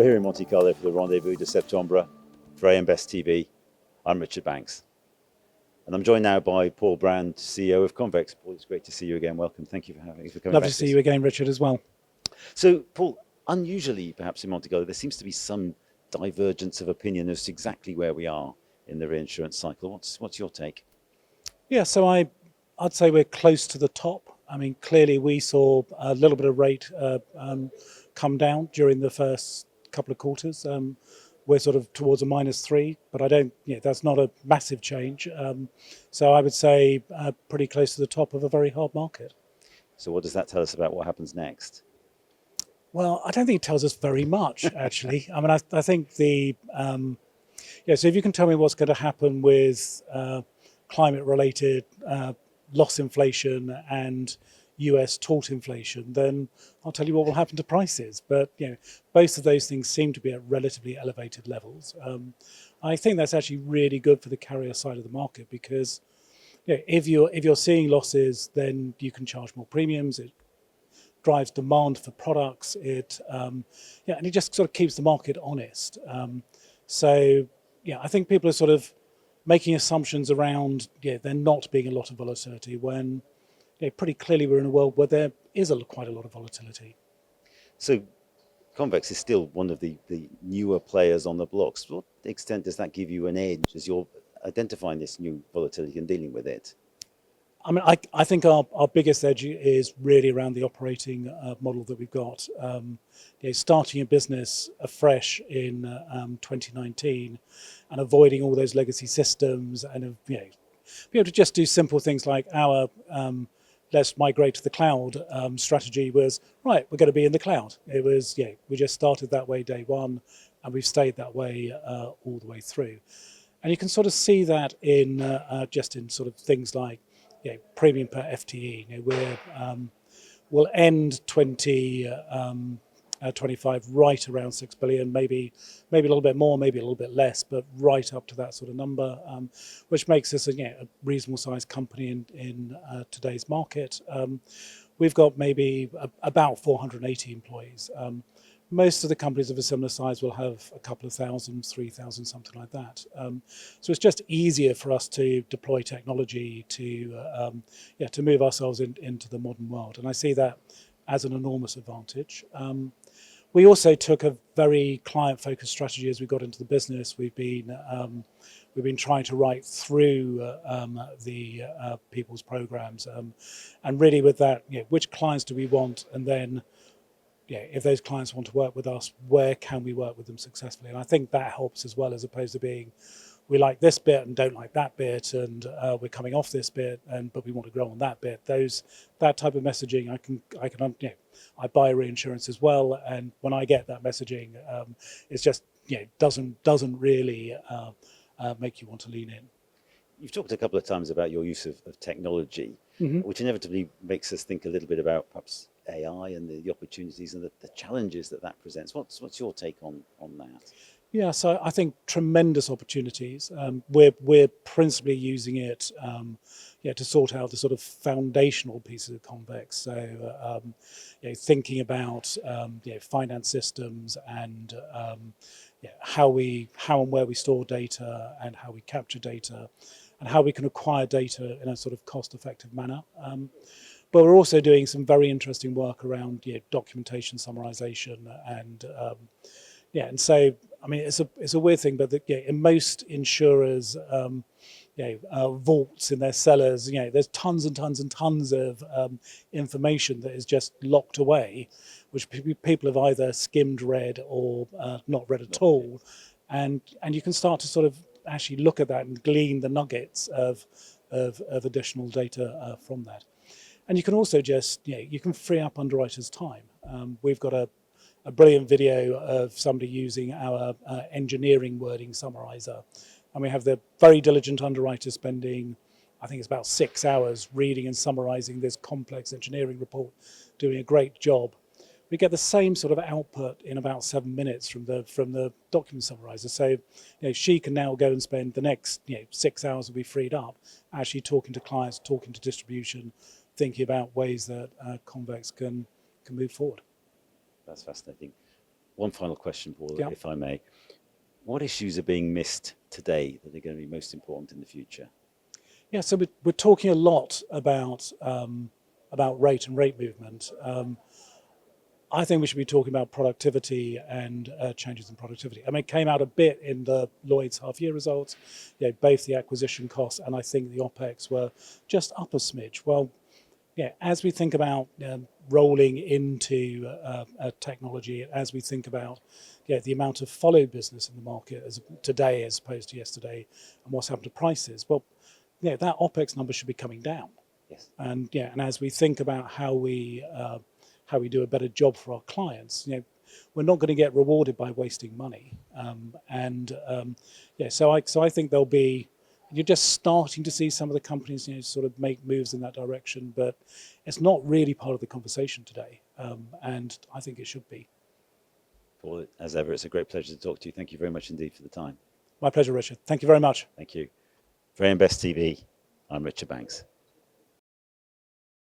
We're here in Monte Carlo for the Rendez-Vous de Septembre for AM Best TV. I'm Richard Banks. And I'm joined now by Paul Brand, CEO of Convex. Paul, it's great to see you again. Welcome. Thank you for coming Lovely back. to see you again, Richard, as well. So, Paul, unusually perhaps in Monte Carlo, there seems to be some divergence of opinion as to exactly where we are in the reinsurance cycle. What's your take? Yeah, so I'd say we're close to the top. I mean, clearly we saw a little bit of rate come down during the first couple of quarters. We're sort of towards a -3, but that's not a massive change. So I would say pretty close to the top of a very hard market. So what does that tell us about what happens next? Well, I don't think it tells us very much, actually. I mean, I think so if you can tell me what's going to happen with climate-related loss inflation and US tort inflation, then I'll tell you what will happen to prices. But both of those things seem to be at relatively elevated levels. I think that's actually really good for the carrier side of the market because if you're seeing losses, then you can charge more premiums. It drives demand for products. And it just sort of keeps the market honest. I think people are sort of making assumptions around there not being a lot of volatility when pretty clearly we're in a world where there is quite a lot of volatility. So Convex is still one of the newer players on the blocks. To what extent does that give you an edge as you're identifying this new volatility and dealing with it? I mean, I think our biggest edge is really around the operating model that we've got. Starting a business afresh in 2019 and avoiding all those legacy systems and be able to just do simple things like our let's migrate to the cloud strategy was, right, we're going to be in the cloud. It was, we just started that way day one and we've stayed that way all the way through. And you can sort of see that in just in sort of things like premium per FTE. We'll end 2025 right around 6 billion, maybe a little bit more, maybe a little bit less, but right up to that sort of number, which makes us a reasonable sized company in today's market. We've got maybe about 480 employees. Most of the companies of a similar size will have a couple of thousand, 3,000, something like that. So it's just easier for us to deploy technology to move ourselves into the modern world. And I see that as an enormous advantage. We also took a very client-focused strategy as we got into the business. We've been trying to write through the people's programs, and really with that, which clients do we want, and then if those clients want to work with us, where can we work with them successfully? And I think that helps as well, as opposed to being, we like this bit and don't like that bit, and we're coming off this bit, but we want to grow on that bit. That type of messaging, I buy reinsurance as well, and when I get that messaging, it's just doesn't really make you want to lean in. You've talked a couple of times about your use of technology, which inevitably makes us think a little bit about perhaps AI and the opportunities and the challenges that presents. What's your take on that? Yeah, so I think tremendous opportunities. We're principally using it to sort out the sort of foundational pieces of Convex. So thinking about finance systems and how and where we store data and how we capture data and how we can acquire data in a sort of cost-effective manner. But we're also doing some very interesting work around documentation summarization and so I mean it's a weird thing, but in most insurers vaults in their cellars, there's tons and tons and tons of information that is just locked away, which people have either skimmed read or not read at all, and you can start to sort of actually look at that and glean the nuggets of additional data from that. And you can also just, you can free up underwriters' time. We've got a brilliant video of somebody using our engineering wording summarizer. And we have the very diligent underwriter spending, I think it's about 6 hours reading and summarizing this complex engineering report, doing a great job. We get the same sort of output in about 7 minutes from the document summarizer. So she can now go and spend the next 6 hours will be freed up actually talking to clients, talking to distribution, thinking about ways that Convex can move forward. That's fascinating. One final question, Paul, Yeah. if I may. What issues are being missed today that are going to be most important in the future? Yeah, so we're talking a lot about rate and rate movement. I think we should be talking about productivity and changes in productivity. I mean, it came out a bit in the Lloyd's half-year results. Both the acquisition costs and I think the OPEX were just up a smidge. Well, as we think about rolling into technology, as we think about the amount of follow business in the market as today as opposed to yesterday, and what's happened to prices, well, that OPEX number should be coming down. Yes. And as we think about how we do a better job for our clients, we're not going to get rewarded by wasting money. So I think there'll be. You're just starting to see some of the companies, sort of make moves in that direction, but it's not really part of the conversation today, and I think it should be. Paul, as ever, it's a great pleasure to talk to you. Thank you very much indeed for the time. My pleasure, Richard. Thank you very much. Thank you. For AM Best TV, I'm Richard Banks.